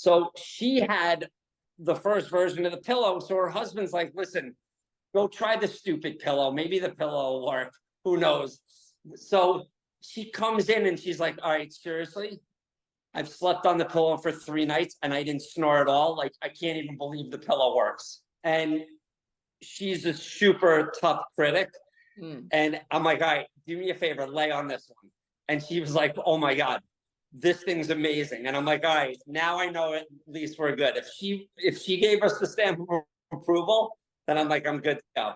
So she had the first version of the pillow. So her husband's like, listen, go try the stupid pillow. Maybe the pillow will work. Who knows? So she comes in and she's like, all right, seriously? I've slept on the pillow for 3 nights and I didn't snore at all. Like, I can't even believe the pillow works. And she's a super tough critic. And I'm like, all right, do me a favor, lay on this one. And she was like, oh my God, this thing's amazing. And I'm like, all right, now I know at least we're good. If she gave us the stamp of approval, then I'm like, I'm good to go.